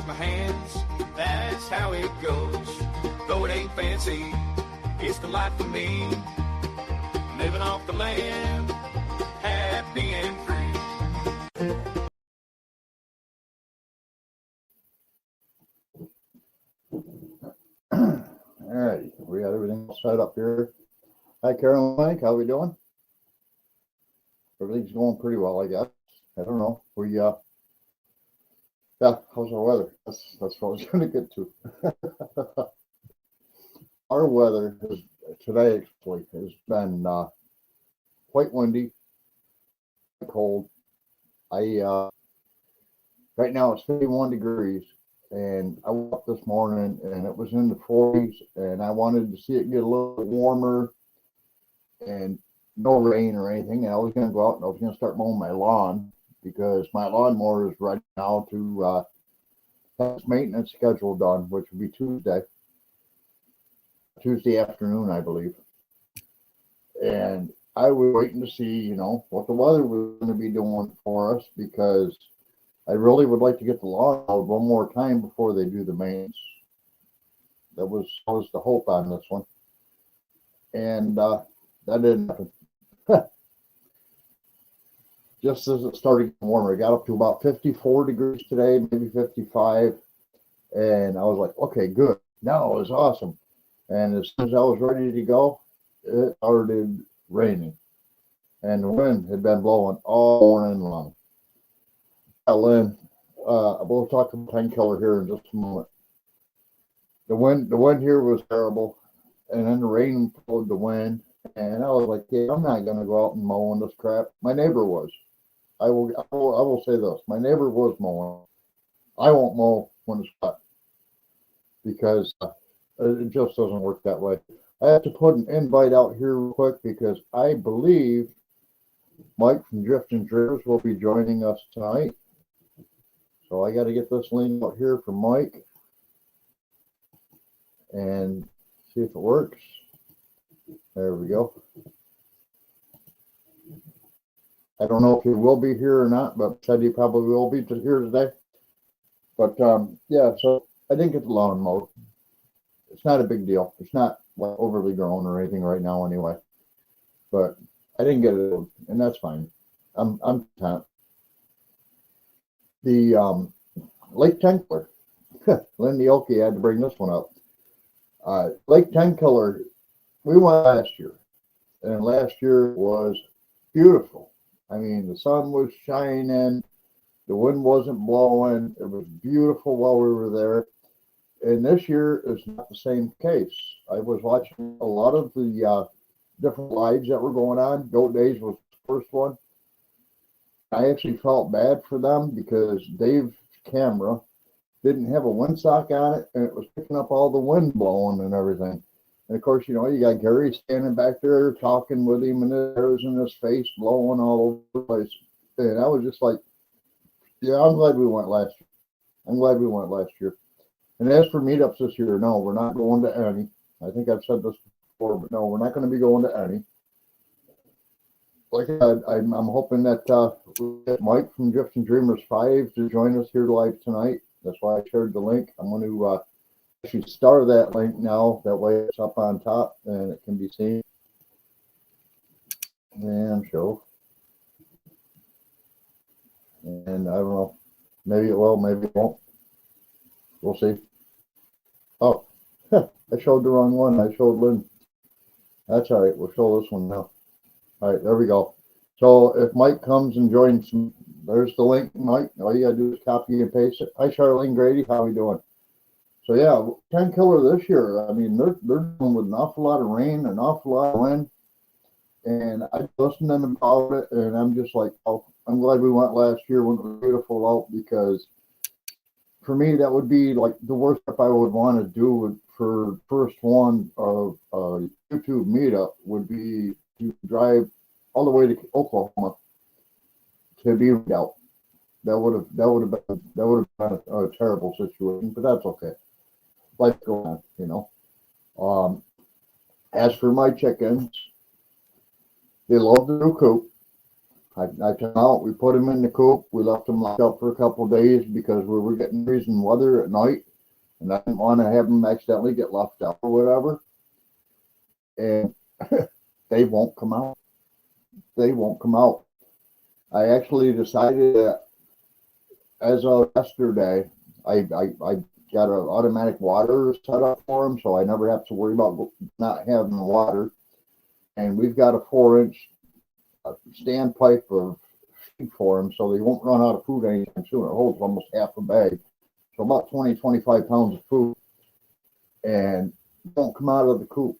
with my hands, that's how it goes. Though it ain't fancy, it's the life for me. Living off the land, happy and free. All right, we got everything set up here. Hi, Carol and Mike, how we doing? Everything's going pretty well, I guess. I don't know. Yeah, how's our weather? That's what I was going to get to. Our weather today actually has been quite windy, cold. Right now it's 51 degrees, and I woke up this morning and it was in the 40s, and I wanted to see it get a little bit warmer and no rain or anything. And I was going to go out and I was going to start mowing my lawn, because my lawnmower is ready now to have its maintenance schedule done, which will be Tuesday afternoon, I believe. And I was waiting to see, what the weather was going to be doing for us, because I really would like to get the lawn out one more time before they do the maintenance. That was the hope on this one. And that didn't happen. Just as it started getting warmer, it got up to about 54 degrees today, maybe 55. And I was like, okay, good. Now it was awesome. And as soon as I was ready to go, it started raining. And the wind had been blowing all morning long. Lynn, we'll talk about painkiller here in just a moment. The wind here was terrible. And then the rain pulled the wind. And I was like, yeah, I'm not going to go out and mow on this crap. My neighbor was. I will say this. My neighbor was mowing. I won't mow when it's hot, because it just doesn't work that way. I have to put an invite out here real quick, because I believe Mike from Drifting Dreams will be joining us tonight. So I got to get this link out here for Mike and see if it works. There we go. I don't know if he will be here or not, but said he probably will be here today. But yeah, so I didn't get the lawn mowed. It's not a big deal. It's not like overly grown or anything right now anyway. But I didn't get it, and that's fine. I'm content. The Lake Tenkler. Lindy Oki had to bring this one up. Lake Tenkler, we went last year, and last year was beautiful. I mean, the sun was shining, the wind wasn't blowing, it was beautiful while we were there. And this year is not the same case. I was watching a lot of the different lives that were going on. Goat Days was the first one. I actually felt bad for them, because Dave's camera didn't have a windsock on it, and it was picking up all the wind blowing and everything. And of course, you got Gary standing back there talking with him, and his hair's in his face blowing all over the place. And I was just like, yeah, I'm glad we went last year. And as for meetups this year, no, we're not going to any. I think I've said this before, but no, we're not going to be going to any. Like I said, I'm hoping that we get Mike from Drifting Dreamers 5 to join us here live tonight. That's why I shared the link. I'm going to actually star that link now. That way it's up on top and it can be seen. And show. And I don't know. Maybe it will, maybe it won't. We'll see. Oh, I showed the wrong one. I showed Lynn. That's all right. We'll show this one now. All right, there we go. So if Mike comes and joins, there's the link, Mike. All you got to do is copy and paste it. Hi, Charlene Grady. How are we doing? So, yeah, Painkiller this year, I mean, they're dealing with an awful lot of rain, an awful lot of wind. And I listened to them about it, and I'm just like, oh, I'm glad we went last year when it was beautiful out, because for me, that would be like the worst if I would want to do for first one of YouTube meetup would be to drive all the way to Oklahoma to be out. That would have been a terrible situation, but that's okay. Life goes on, As for my chickens, they love the new coop. I came out, we put them in the coop, we left them locked up for a couple of days because we were getting freezing weather at night, and I didn't want to have them accidentally get left out or whatever. And they won't come out. They won't come out. I actually decided that as of yesterday, I got an automatic water set up for them, so I never have to worry about not having water. And we've got a 4-inch standpipe of feed for them, so they won't run out of food anytime soon. It holds almost half a bag, so about 20, 25 pounds of food, and don't come out of the coop.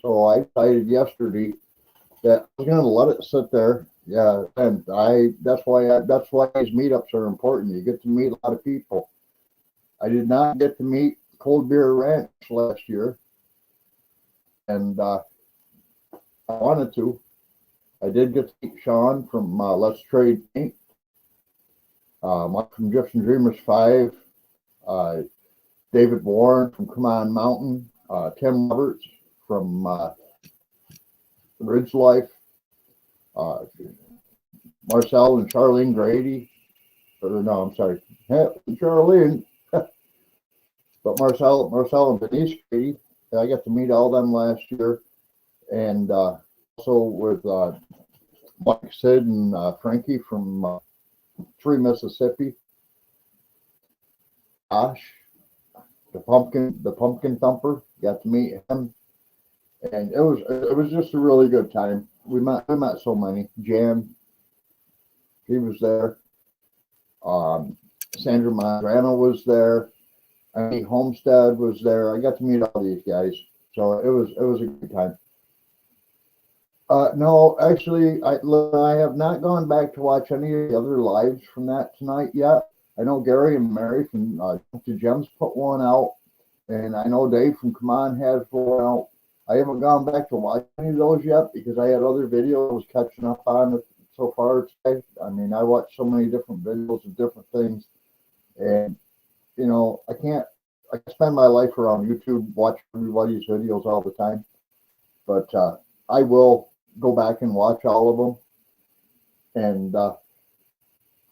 So I decided yesterday that I was going to let it sit there. Yeah, and that's why these meetups are important. You get to meet a lot of people. I did not get to meet Cold Beer Ranch last year, and I wanted to. I did get to meet Sean from Let's Trade Paint, Mike from Gypsum Dreamers 5, David Warren from Come On Mountain, Tim Roberts from Ridge Life, Marcel and Charlene Grady, or no, I'm sorry, Charlene, but Marcel and Denise Grady. I got to meet all them last year, and also with Mike, Sid, and Frankie from Tree, Mississippi. Josh, the pumpkin thumper, got to meet him, and it was just a really good time. We met so many. Jan, he was there. Sandra Mondrano was there. HaflAss Homestead was there. I got to meet all these guys, so it was a good time. No, actually, I have not gone back to watch any of the other lives from that tonight yet. I know Gary and Mary from the Gems put one out, and I know Dave from Come On has one out. I haven't gone back to watch any of those yet because I had other videos catching up on it so far today. I mean, I watch so many different videos of different things, and you know, I spend my life around YouTube, watch everybody's videos all the time, but I will go back and watch all of them. And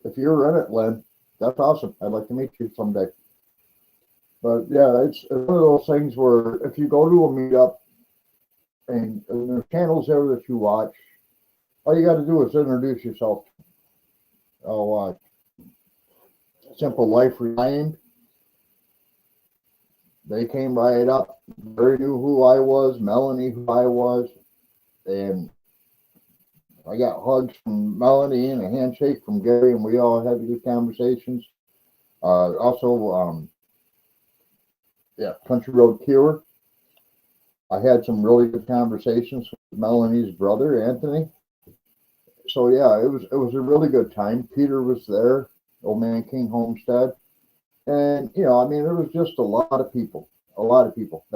if you're in it, Lynn, that's awesome. I'd like to meet you someday. But yeah, it's one of those things where if you go to a meetup and there's channels there that you watch, all you got to do is introduce yourself. Oh, Simple Life Renamed. They came right up. Barry knew who I was. Melanie who I was. And I got hugs from Melanie and a handshake from Gary, and we all had good conversations. Also, Country Road Cure. I had some really good conversations with Melanie's brother, Anthony. So yeah, it was a really good time. Peter was there, Old Man King Homestead. And, you know, I mean, there was just a lot of people.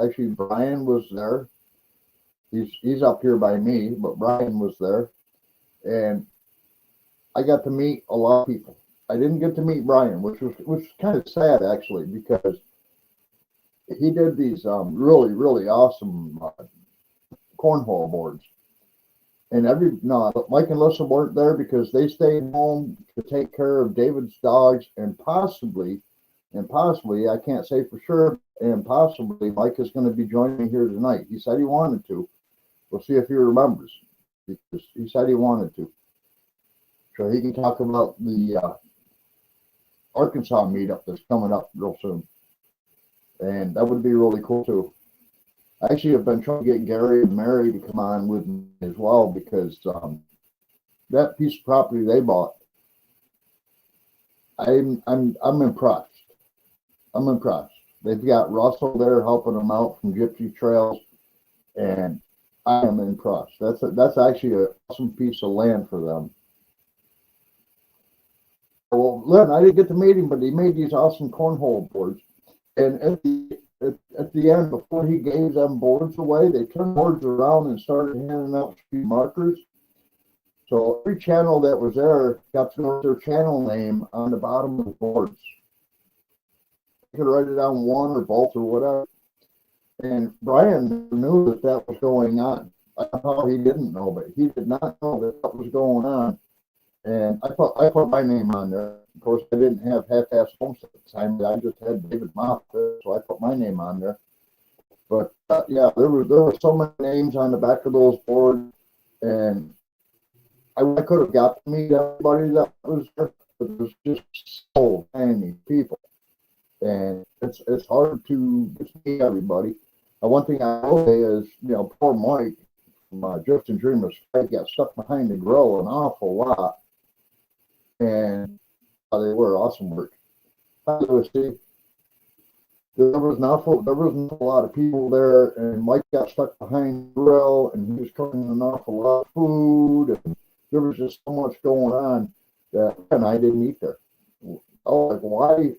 Actually, Brian was there. He's up here by me, but Brian was there. And I got to meet a lot of people. I didn't get to meet Brian, which was kind of sad, actually, because he did these really, really awesome cornhole boards. And Mike and Lissa weren't there because they stayed home to take care of David's dogs, and possibly, I can't say for sure, and possibly Mike is going to be joining me here tonight. He said he wanted to. We'll see if he remembers, because he said he wanted to. So he can talk about the Arkansas meetup that's coming up real soon. And that would be really cool too. I actually have been trying to get Gary and Mary to come on with me as well, because that piece of property they bought, I'm impressed. I'm impressed. They've got Russell there helping them out from Gypsy Trails, and I am impressed. That's actually an awesome piece of land for them. Well, Lynn, I didn't get to meet him, but he made these awesome cornhole boards. And at the end, before he gave them boards away, they turned boards around and started handing out street markers. So every channel that was there got to know their channel name on the bottom of the boards. You could write it down one or both or whatever. And Brian knew that was going on. I don't know how he didn't know, but he did not know that was going on. And I put my name on there. Of course, I didn't have HaflAss Homestead at the time. I just had David Moffett, so I put my name on there. But yeah, there were so many names on the back of those boards, and I could have got to meet everybody that was there, but there was just so many people, and it's hard to meet everybody. One thing I will say is, poor Mike from Drifting Dreamers got stuck behind the grill an awful lot, and they were awesome work. See, there wasn't a lot of people there, and Mike got stuck behind the grill, and he was cooking an awful lot of food, and there was just so much going on that and I didn't eat there. I was like, why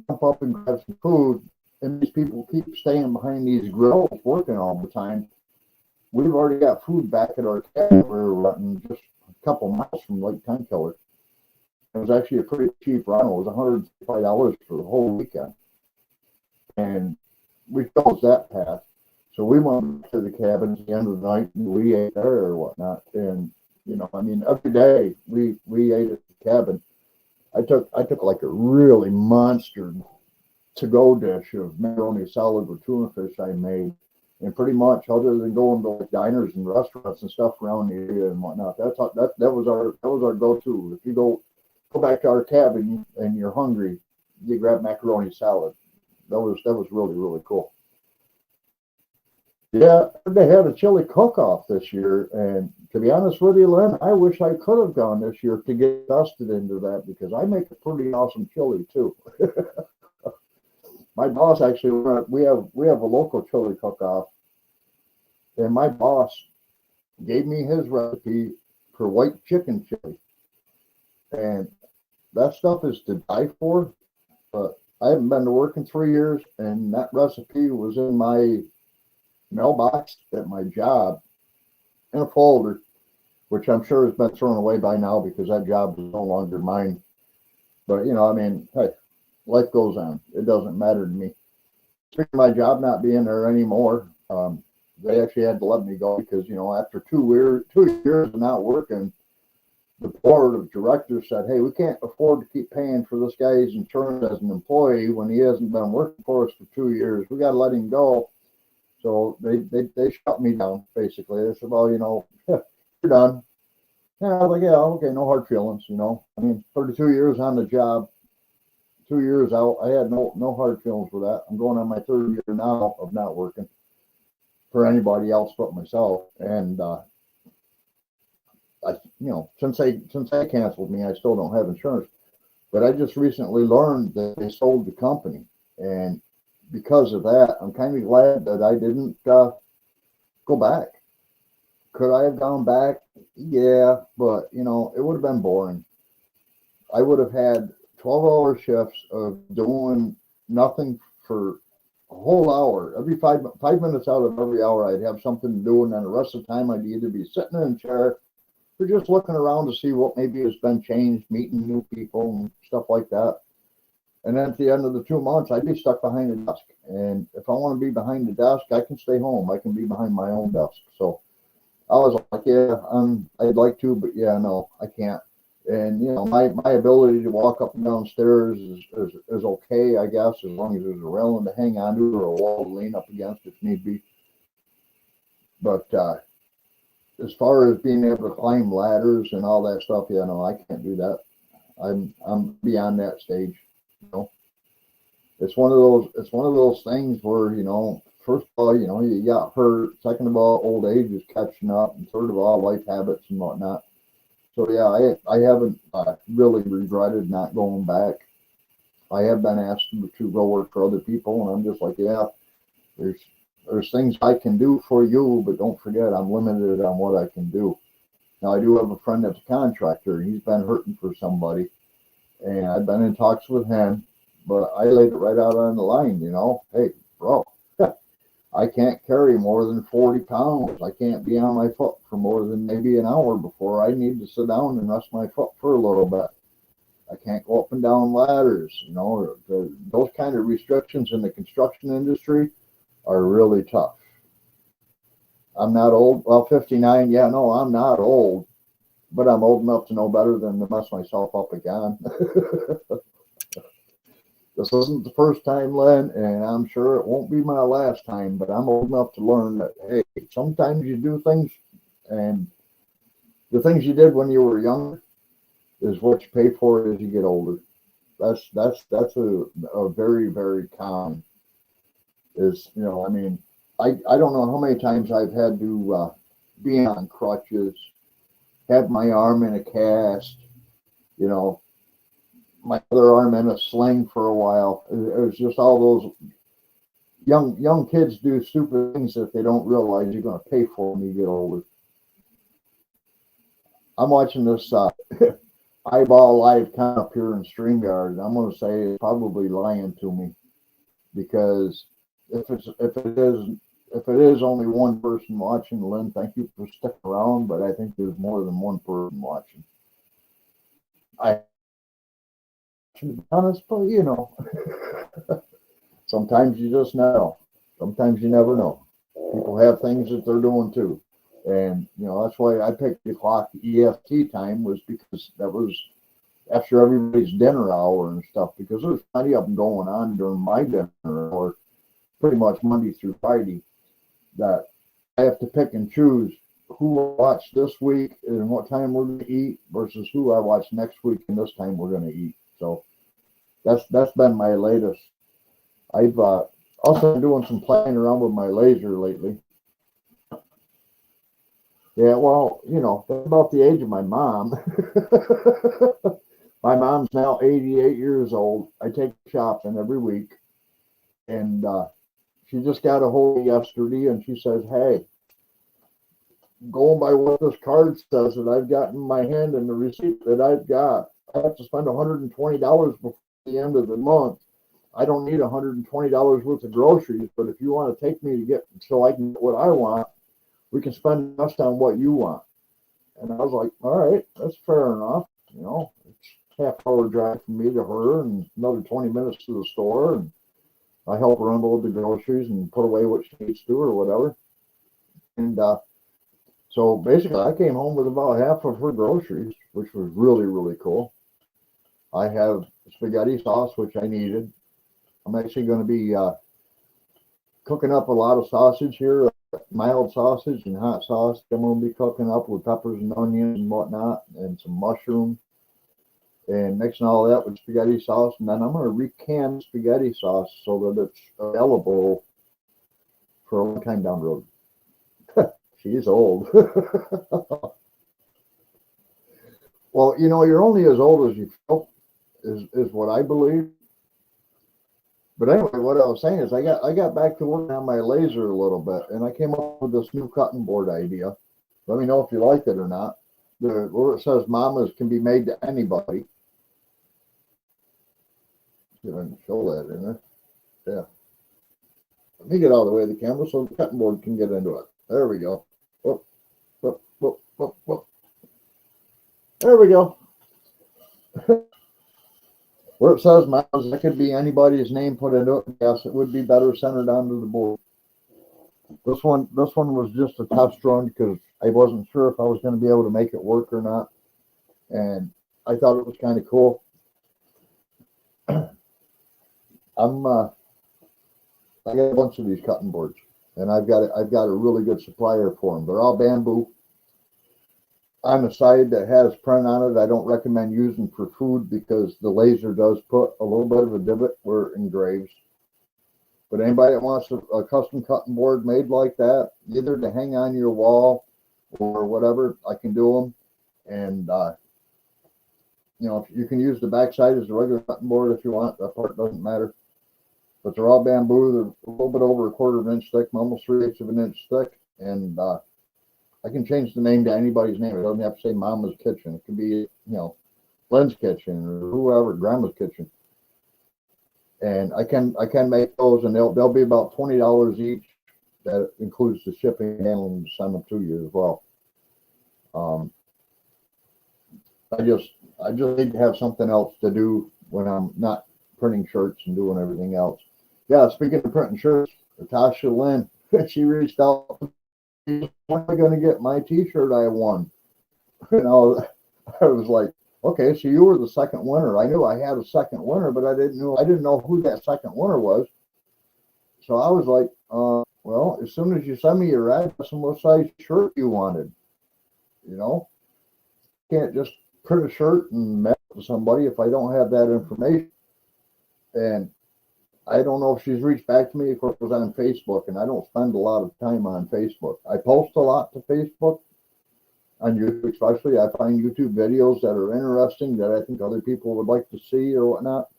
jump up and grab some food, and these people keep staying behind these grills working all the time? We've already got food back at our cabin we're running just a couple miles from Lake Tenkiller. It was actually a pretty cheap run. It was $155 for the whole weekend. And we chose that path. So we went to the cabin at the end of the night and we ate there or whatnot. And, every day we ate at the cabin. I took like a really monster to-go dish of macaroni salad with tuna fish I made. And pretty much, other than going to like diners and restaurants and stuff around the area and whatnot, that was our go-to. If you go back to our cabin and you're hungry, you grab macaroni salad. That was really, really cool. Yeah, they had a chili cook-off this year, and to be honest with you, Len, I wish I could have gone this year to get dusted into that because I make a pretty awesome chili too. My boss actually, we have a local chili cook-off, and my boss gave me his recipe for white chicken chili, and that stuff is to die for. But I haven't been to work in 3 years, and that recipe was in my mailbox at my job in a folder, which I'm sure has been thrown away by now because that job is no longer mine. But, hey, life goes on. It doesn't matter to me. Speaking of my job not being there anymore, they actually had to let me go because, after 2 years of not working, the board of directors said, hey, we can't afford to keep paying for this guy's insurance as an employee when he hasn't been working for us for 2 years. We got to let him go. So they shut me down, basically. They said, well, you're done. Yeah, I was like, yeah, okay, no hard feelings, 32 years on the job, 2 years out. I had no hard feelings with that. I'm going on my third year now of not working for anybody else but myself. And since they canceled me, I still don't have insurance. But I just recently learned that they sold the company, and because of that, I'm kind of glad that I didn't go back. Could I have gone back? Yeah, but it would have been boring. I would have had 12-hour shifts of doing nothing for a whole hour. Every 5 minutes out of every hour, I'd have something to do, and then the rest of the time, I'd either be sitting in a chair or just looking around to see what maybe has been changed, meeting new people and stuff like that. And then at the end of the 2 months, I'd be stuck behind a desk. And if I want to be behind the desk, I can stay home. I can be behind my own desk. So I was like, yeah, I'd like to, but yeah, no, I can't. And, my ability to walk up and down stairs is okay, I guess, as long as there's a railing to hang on to or a wall to lean up against if need be. But as far as being able to climb ladders and all that stuff, yeah, no, I can't do that. I'm beyond that stage. It's one of those things where, first of all, you got hurt. Second of all, old age is catching up. And third of all, life habits and whatnot. So yeah, I haven't really regretted not going back. I have been asked to go work for other people, and I'm just like, yeah, there's things I can do for you, but don't forget I'm limited on what I can do. Now I do have a friend that's a contractor, and he's been hurting for somebody, and I've been in talks with him, but I laid it right out on the line, hey, bro, I can't carry more than 40 pounds. I can't be on my foot for more than maybe an hour before I need to sit down and rest my foot for a little bit. I can't go up and down ladders. Those kind of restrictions in the construction industry are really tough. I'm not old. Well, 59. Yeah, no, I'm not old. but I'm old enough to know better than to mess myself up again. This isn't the first time, Len, and I'm sure it won't be my last time, but I'm old enough to learn that, hey, sometimes you do things, and the things you did when you were younger is what you pay for as you get older. That's a very, very common is, I mean, I don't know how many times I've had to be on crutches, have my arm in a cast, you know, my other arm in a sling for a while. It was just all those young kids do stupid things that they don't realize you're going to pay for when you get older. I'm watching this eyeball live count up here in StreamYard, and I'm going to say it's probably lying to me because if it is only one person watching, Lynn, thank you for sticking around, but I think there's more than one person watching. To be honest, but sometimes you just know. Sometimes you never know. People have things that they're doing too. And, that's why I picked the clock EFT time was because that was after everybody's dinner hour and stuff, because there's plenty of them going on during my dinner or pretty much Monday through Friday that I have to pick and choose who I watch this week and what time we're going to eat versus who I watch next week and this time we're going to eat. So that's been my latest. I've also been doing some playing around with my laser lately. Yeah, well, that's about the age of my mom. My mom's now 88 years old. I take her shopping every week, and she just got a hold of me yesterday, and she says, "Hey, going by what this card says that I've got in my hand and the receipt that I've got, I have to spend $120 before the end of the month. I don't need $120 worth of groceries, but if you want to take me to get so I can get what I want, we can spend just on what you want." And I was like, all right, that's fair enough. It's half-hour drive from me to her and another 20 minutes to the store. And I help her unload the groceries and put away what she needs to or whatever. And so basically I came home with about half of her groceries, which was really, really cool. I have spaghetti sauce, which I needed. I'm actually going to be cooking up a lot of sausage here. Mild sausage and hot sauce. I'm going to be cooking up with peppers and onions and whatnot, and some mushroom, and mixing all that with spaghetti sauce. And then I'm going to recan spaghetti sauce so that it's available for a long time down the road. She's old. Well, you're only as old as you feel, is what I believe. But anyway, what I was saying is I got back to working on my laser a little bit, and I came up with this new cutting board idea. Let me know if you like it or not. Where it says mamas can be made to anybody. See if I can show that in there. Yeah. Let me get out of the way of the camera so the cutting board can get into it. There we go. Whoop, whoop, whoop, whoop, whoop. There we go. Where it says mamas, that could be anybody's name put into it. Yes, it would be better centered onto the board. This one was just a test run because I wasn't sure if I was going to be able to make it work or not, and I thought it was kind of cool. I got a bunch of these cutting boards, and I've got a really good supplier for them. They're all bamboo. On the side that has print on it, I don't recommend using for food because the laser does put a little bit of a divot where it engraves. But anybody that wants a custom cutting board made like that, either to hang on your wall or whatever, I can do them. And, you can use the backside as a regular cutting board if you want. That part doesn't matter. But they're all bamboo. They're a little bit over 1/4 inch thick, almost 3/8 of an inch thick. And I can change the name to anybody's name. It doesn't have to say Mama's Kitchen. It could be, Lynn's Kitchen or whoever, Grandma's Kitchen. And I can make those, and they'll be about $20 each. That includes the shipping and handling to send them to you as well. I just need to have something else to do when I'm not printing shirts and doing everything else. Yeah, speaking of printing shirts, Natasha Lynn, she reached out. When am I going to get my T-shirt I won? You know, I was like, okay, so you were the second winner. I knew I had a second winner, but I didn't know who that second winner was. So I was like, well, as soon as you send me your address and what size shirt you wanted, you know, can't just print a shirt and mail it to somebody if I don't have that information. And I don't know if she's reached back to me. Of course, it was on Facebook, and I don't spend a lot of time on Facebook. I post a lot to Facebook, on YouTube especially. I find YouTube videos that are interesting that I think other people would like to see or whatnot.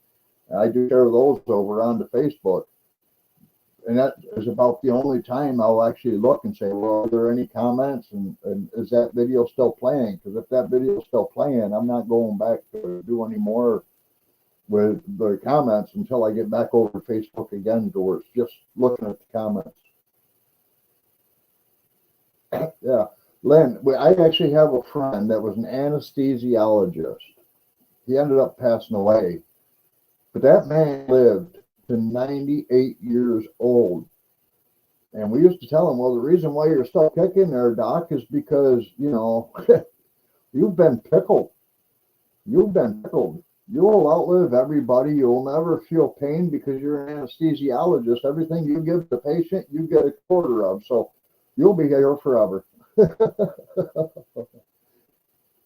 And I do share those over onto Facebook. And that is about the only time I'll actually look and say, well, are there any comments? And is that video still playing? Because if that video is still playing, I'm not going back to do any more with the comments until I get back over to Facebook again to where it's just looking at the comments. Yeah. Lynn, I actually have a friend that was an anesthesiologist. He ended up passing away. But that man lived to 98 years old. And we used to tell him, well, the reason why you're still kicking there, Doc, is because, you know, you've been pickled. You've been pickled. You'll outlive everybody. You'll never feel pain because you're an anesthesiologist. Everything you give the patient, you get a quarter of. So you'll be here forever. He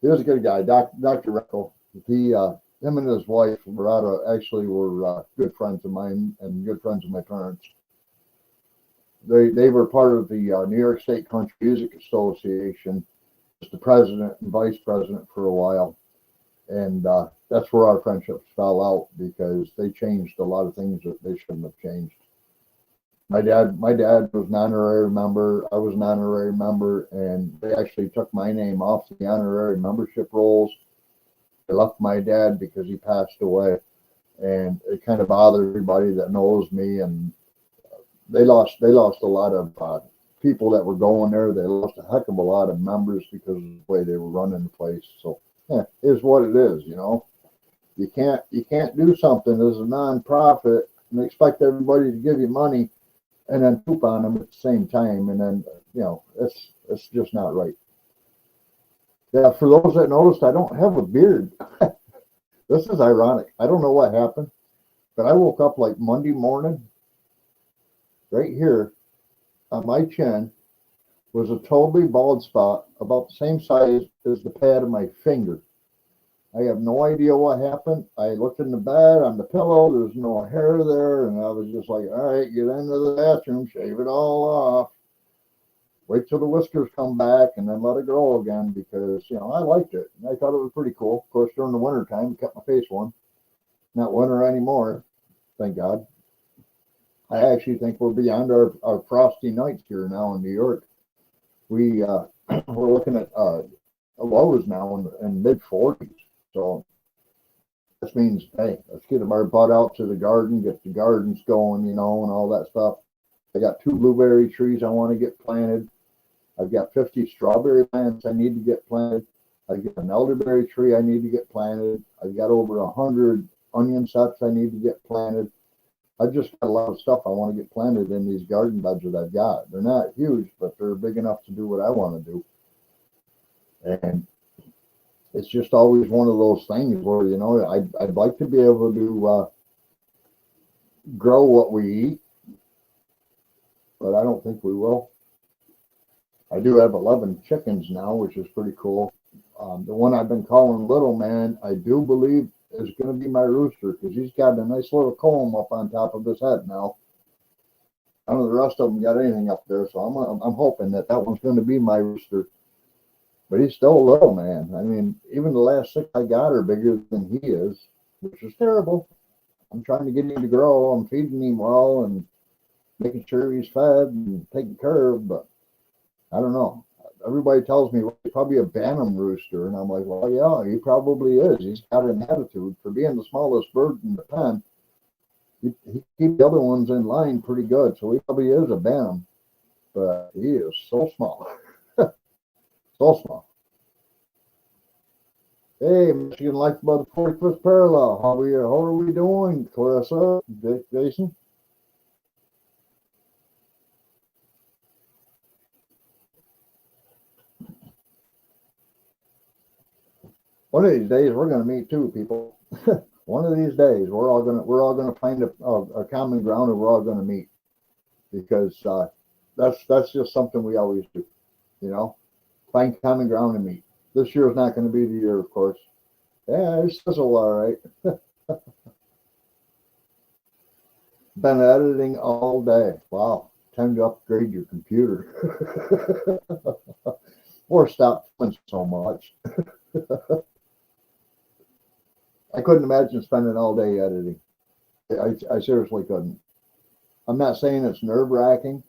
was a good guy, Dr. Reckel. Him and his wife were good friends of mine and good friends of my parents. They were part of the New York State Country Music Association, was the president and vice president for a while, and that's where our friendships fell out because they changed a lot of things that they shouldn't have changed. My dad was an honorary member. I was an honorary member, and they actually took my name off the honorary membership rolls. They left my dad because he passed away, and it kind of bothered everybody that knows me. And they lost a lot of people that were going there. They lost a heck of a lot of members because of the way they were running the place. So, yeah, it is what it is. You know, you can't do something as a nonprofit and expect everybody to give you money and then poop on them at the same time. And then, you know, it's just not right. Yeah, for those that noticed, I don't have a beard. This is ironic. I don't know what happened, but I woke up like Monday morning. Right here on my chin was a totally bald spot about the same size as the pad of my finger. I have no idea what happened. I looked in the bed on the pillow. There's no hair there. And I was just like, all right, get into the bathroom, shave it all off. Wait till the whiskers come back and then let it grow again because, you know, I liked it. And I thought it was pretty cool. Of course, during the winter time, it kept my face warm. Not winter anymore, thank God. I actually think we're beyond our frosty nights here now in New York. We're looking at lows now in mid-40s. So this means, hey, let's get our butt out to the garden, get the gardens going, you know, and all that stuff. I got 2 blueberry trees I want to get planted. I've got 50 strawberry plants I need to get planted. I've got an elderberry tree I need to get planted. I've got over 100 onion sets I need to get planted. I've just got a lot of stuff I want to get planted in these garden beds that I've got. They're not huge, but they're big enough to do what I want to do. And it's just always one of those things where, you know, I'd like to be able to grow what we eat, but I don't think we will. I do have 11 chickens now, which is pretty cool. The one I've been calling Little Man, I do believe is going to be my rooster because he's got a nice little comb up on top of his head now. None of the rest of them got anything up there, so I'm hoping that one's going to be my rooster. But he's still a little man. I mean, even the last 6 I got are bigger than he is, which is terrible. I'm trying to get him to grow. I'm feeding him well and making sure he's fed and taken care of, but I don't know. Everybody tells me, well, he's probably a Bantam rooster. And I'm like, well, yeah, he probably is. He's got an attitude. For being the smallest bird in the pen, he keeps the other ones in line pretty good. So he probably is a Bantam. But he is so small. So small. Hey, Michigan Life about the 45th parallel. How are we doing, Clarissa, Jason? One of these days we're going to meet too, people. One of these days we're all gonna find a common ground and we're all going to meet because that's just something we always do, you know, find common ground and meet. This year is not going to be the year, of course. Yeah, it's sizzle all right. Been editing all day. Wow, time to upgrade your computer or stop doing so much. I couldn't imagine spending all day editing. I seriously couldn't. I'm not saying it's nerve wracking.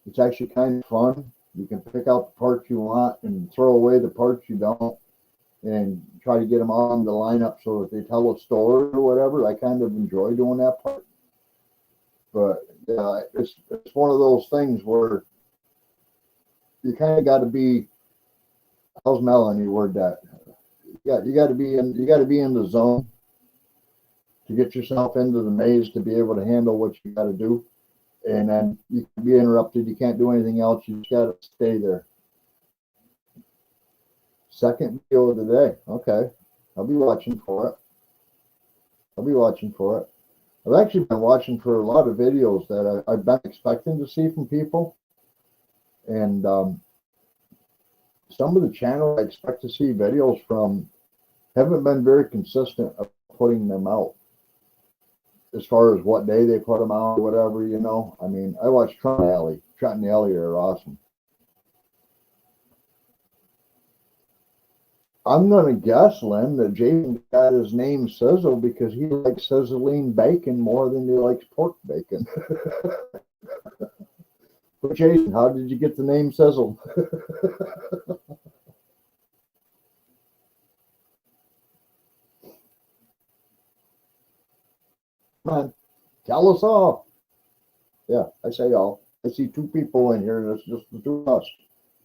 It's actually kind of fun. You can pick out the parts you want and throw away the parts you don't and try to get them all in the lineup so that they tell a story or whatever. I kind of enjoy doing that part. But it's one of those things where you kind of got to be, how's Melanie word that? You got to be in the zone to get yourself into the maze to be able to handle what you got to do. And then you can be interrupted. You can't do anything else. You just got to stay there. Second video of the day. Okay. I'll be watching for it. I've actually been watching for a lot of videos that I've been expecting to see from people. And some of the channels I expect to see videos from haven't been very consistent of putting them out. As far as what day they put them out or whatever, you know. I mean, I watch Trent and Ellie. Trent and Ellie are awesome. I'm going to guess, Lynn, that Jason got his name Sizzle because he likes sizzling bacon more than he likes pork bacon. But Jason, how did you get the name Sizzle? Come on, tell us all. Yeah, I say all. I see two people in here, and it's just the two of us.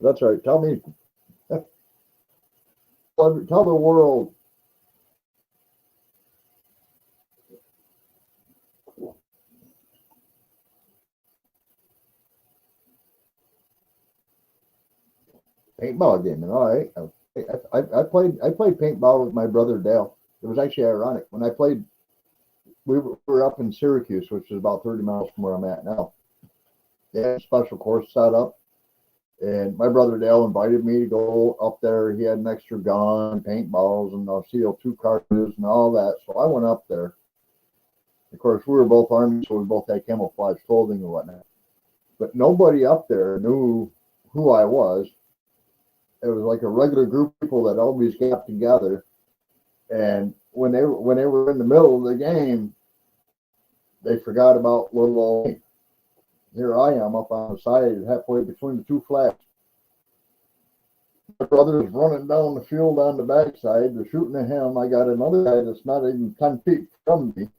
That's right. Tell me. Tell the world. Paintball gaming. All right. I played paintball with my brother Dale. It was actually ironic. When I played, we were up in Syracuse, which is about 30 miles from where I'm at now. They had a special course set up. And my brother Dale invited me to go up there. He had an extra gun, paintballs, and CO2 cartridges and all that. So I went up there. Of course, we were both Army, so we both had camouflage clothing and whatnot. But nobody up there knew who I was. It was like a regular group of people that always got together. And when they were in the middle of the game, they forgot about little old me. Here I am up on the side, halfway between the two flags. My brother's running down the field on the backside. They're shooting at him. I got another guy that's not even 10 feet from me.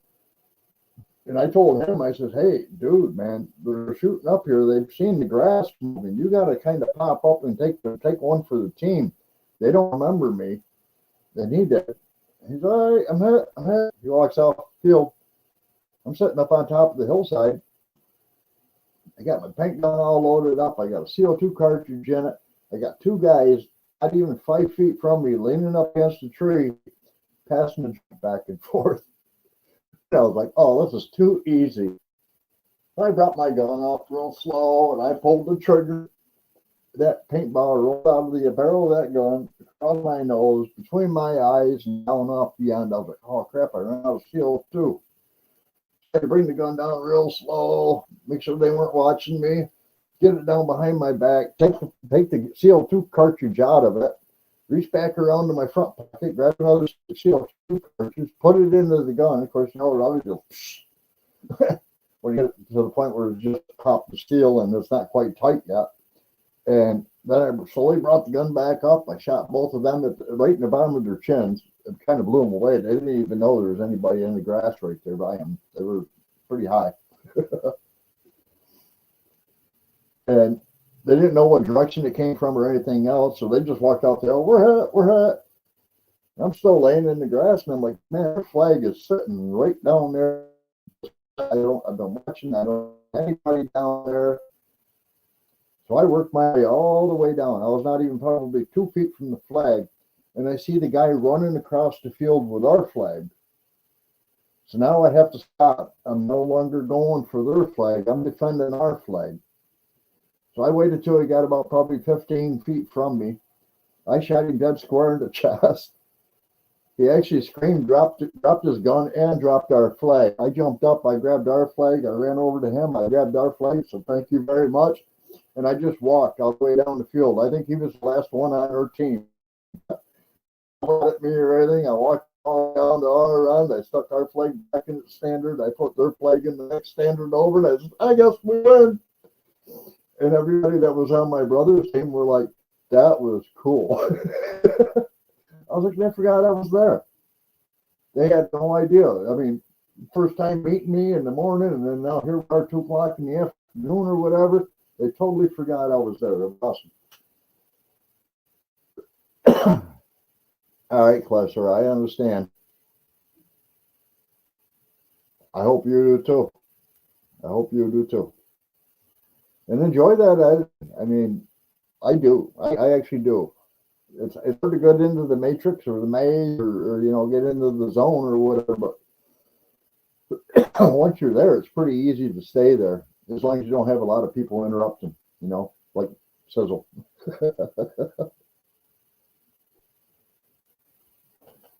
And I told him, I says, hey, dude, man, they're shooting up here. They've seen the grass moving. You got to kind of pop up and take one for the team. They don't remember me. And he did. He's all right. I'm hit. He walks off the field. I'm sitting up on top of the hillside. I got my paint gun all loaded up. I got a CO2 cartridge in it. I got two guys not even 5 feet from me leaning up against a tree, passing the back and forth. I was like, oh, this is too easy. I brought my gun off real slow and I pulled the trigger. That paintball rolled out of the barrel of that gun, across my nose, between my eyes, and down off the end. I was like, oh crap, I ran out of CO2. I had to bring the gun down real slow, make sure they weren't watching me, get it down behind my back, take the CO2 cartridge out of it, reach back around to my front pocket, grab another CO2 cartridge, put it into the gun. Of course, you know, it always goes when you get to the point where it just popped the steel and it's not quite tight yet. And then I slowly brought the gun back up. I shot both of them right in the bottom of their chins. It kind of blew them away. They didn't even know there was anybody in the grass right there by them. They were pretty high. And they didn't know what direction it came from or anything else, so they just walked out there. Oh, we're hit. I'm still laying in the grass, and I'm like, man, our flag is sitting right down there. I've been watching. I don't have anybody down there. So I worked my way all the way down. I was not even probably 2 feet from the flag. and I see the guy running across the field with our flag. So now I have to stop. I'm no longer going for their flag. I'm defending our flag. So I waited till he got about probably 15 feet from me. I shot him dead square in the chest. He actually screamed, dropped his gun, and dropped our flag. I jumped up. I grabbed our flag. I ran over to him. I grabbed our flag. So thank you very much. And I just walked all the way down the field. I think he was the last one on our team. At me or anything. I walked all down to all around. I stuck our flag back in the standard. I put their flag in the next standard over, and I said, I guess we win. And everybody that was on my brother's team were like, that was cool. I was like, they forgot I was there. They had no idea. I mean, first time meeting me in the morning, and then now here we are 2 o'clock in the afternoon or whatever. They totally forgot I was there. It was awesome. All right, Klesser, I understand. I hope you do too. I hope you do too. And enjoy that. I mean, I do. I actually do. It's hard to get into the matrix or the maze or get into the zone or whatever. But once you're there, it's pretty easy to stay there as long as you don't have a lot of people interrupting. Like Sizzle.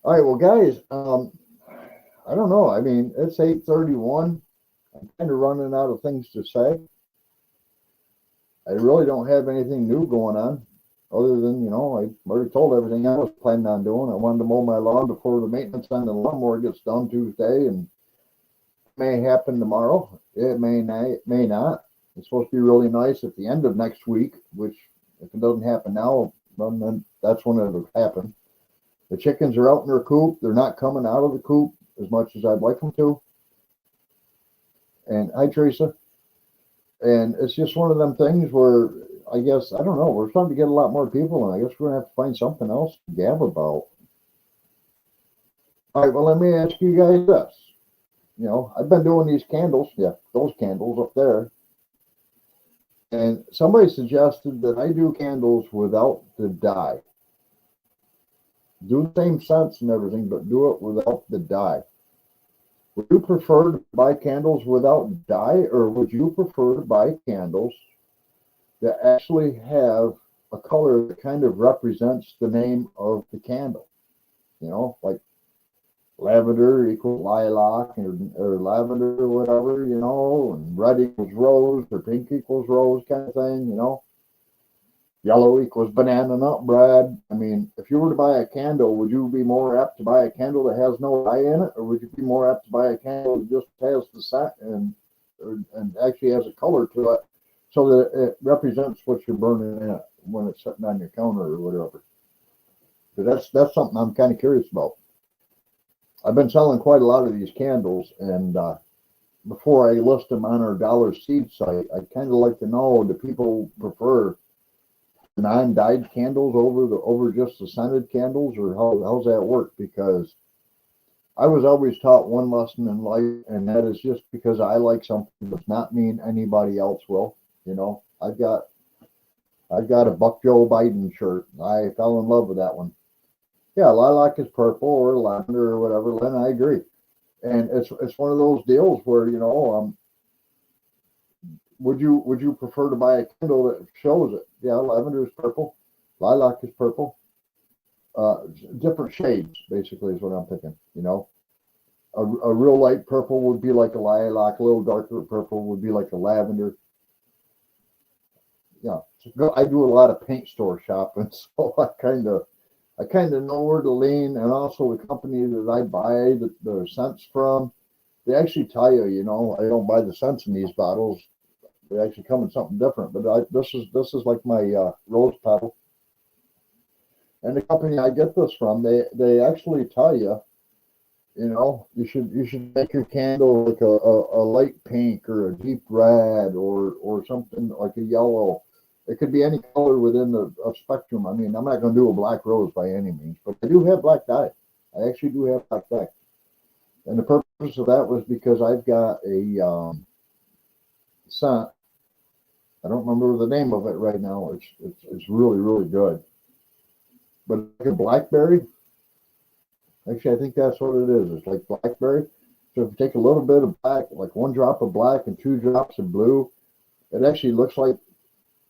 All right, well, guys, I don't know. I mean, it's 8:31. I'm kind of running out of things to say. I really don't have anything new going on other than, I already told everything I was planning on doing. I wanted to mow my lawn before the maintenance on the lawnmower gets done Tuesday, and it may happen tomorrow. It may not. It's supposed to be really nice at the end of next week, which if it doesn't happen now, then that's when it'll happen. The chickens are out in their coop. They're not coming out of the coop as much as I'd like them to. And hi, Teresa. And it's just one of them things where I guess, I don't know, we're starting to get a lot more people, and I guess we're going to have to find something else to gab about. All right, well, let me ask you guys this. I've been doing these candles. Yeah, those candles up there. And somebody suggested that I do candles without the dye. Do the same scents and everything, but do it without the dye. Would you prefer to buy candles without dye, or would you prefer to buy candles that actually have a color that kind of represents the name of the candle? Like lavender equals lilac, or lavender or whatever, and red equals rose, or pink equals rose kind of thing, Yellow equals banana nut bread. I mean, if you were to buy a candle, would you be more apt to buy a candle that has no dye in it, or would you be more apt to buy a candle that just has the scent and actually has a color to it, so that it represents what you're burning in it when it's sitting on your counter or whatever? Because that's something I'm kind of curious about. I've been selling quite a lot of these candles, and before I list them on our Dollar Seed site, I'd kind of like to know, do people prefer non-dyed candles over just the scented candles, or how's that work? Because I was always taught one lesson in life, and that is just because I like something does not mean anybody else will. I've got a Buck Joe Biden shirt. I fell in love with that one. Yeah, lilac is purple or lavender or whatever. Len, I agree. And it's one of those deals where, would you prefer to buy a candle that shows it? Yeah, lavender is purple, lilac is purple. Different shades, basically, is what I'm thinking. A real light purple would be like a lilac, a little darker purple would be like a lavender. Yeah, I do a lot of paint store shopping, so I kind of know where to lean, and also the company that I buy the scents from, they actually tell you, I don't buy the scents in these bottles. They actually come in something different, but this is like my rose petal. And the company I get this from, they actually tell you, you should make your candle like a light pink or a deep red or something like a yellow. It could be any color within the spectrum. I mean, I'm not going to do a black rose by any means, but I do have black dye. I actually do have black dye. And the purpose of that was because I've got a scent. I don't remember the name of it right now. It's really, really good. but like a blackberry. Actually, I think that's what it is. It's like blackberry. So if you take a little bit of black, like 1 drop of black and 2 drops of blue, it actually looks like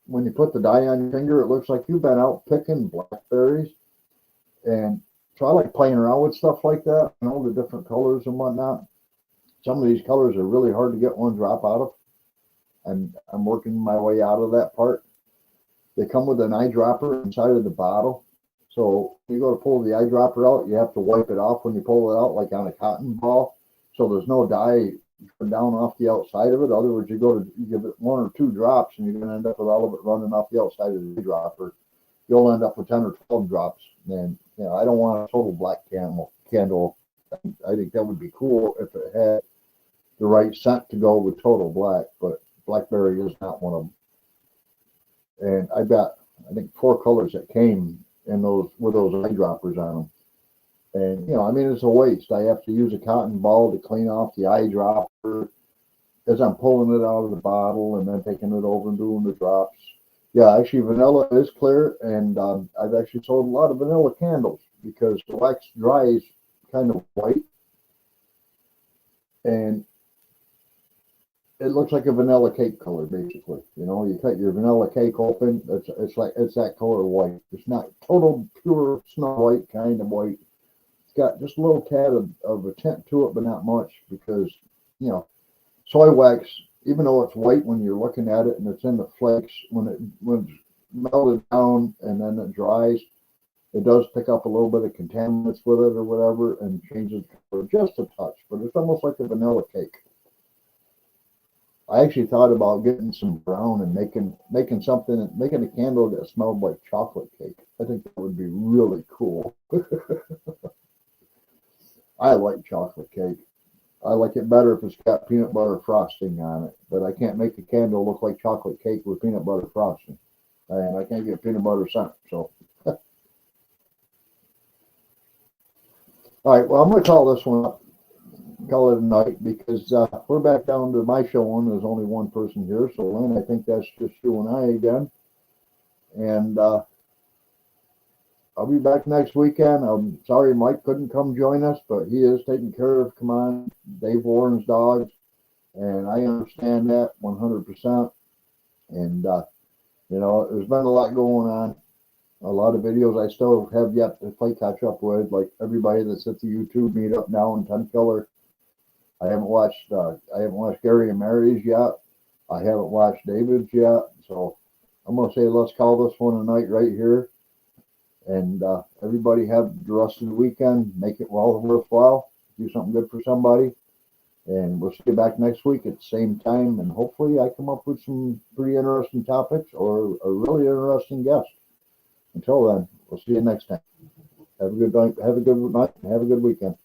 when you put the dye on your finger, it looks like you've been out picking blackberries. And so I like playing around with stuff like that, the different colors and whatnot. Some of these colors are really hard to get 1 drop out of. And I'm working my way out of that part. They come with an eyedropper inside of the bottle. So you go to pull the eyedropper out, you have to wipe it off when you pull it out, like on a cotton ball. So there's no dye down off the outside of it. In other words, you give it 1 or 2 drops, and you're going to end up with all of it running off the outside of the eyedropper. You'll end up with 10 or 12 drops. And I don't want a total black candle. I think that would be cool if it had the right scent to go with total black, but blackberry is not one of them. And I got, I think, 4 colors that came in those with those eyedroppers on them. And it's a waste. I have to use a cotton ball to clean off the eyedropper as I'm pulling it out of the bottle and then taking it over and doing the drops. Yeah, actually, vanilla is clear, and I've actually sold a lot of vanilla candles because the wax dries kind of white, and it looks like a vanilla cake color, basically. You cut your vanilla cake open, it's that color white. It's not total pure Snow White kind of white. It's got just a little tad of a tint to it, but not much, because soy wax, even though it's white when you're looking at it and it's in the flakes, when it's melted down and then it dries, it does pick up a little bit of contaminants with it or whatever and changes the color just a touch, but it's almost like a vanilla cake. I actually thought about getting some brown and making a candle that smelled like chocolate cake. I think that would be really cool. I like chocolate cake. I like it better if it's got peanut butter frosting on it, but I can't make a candle look like chocolate cake with peanut butter frosting. And I can't get peanut butter scent, so. All right, well, I'm going to call this one up. Call it a night, because we're back down to my showing. There's only one person here, so Lynn, I think that's just you and I again. And I'll be back next weekend. I'm sorry Mike couldn't come join us, but he is taking care of Dave Warren's dogs, and I understand that 100%. And there's been a lot going on. A lot of videos I still have yet to play catch up with, like everybody that's at the YouTube meetup now in 10 Killer. I haven't watched Gary and Mary's yet. I haven't watched David's yet. So I'm going to say let's call this one a night right here. And everybody have the rest of the weekend. Make it well worthwhile. Do something good for somebody. And we'll see you back next week at the same time. And hopefully I come up with some pretty interesting topics or a really interesting guest. Until then, we'll see you next time. Have a good night. Have a good night. And have a good weekend.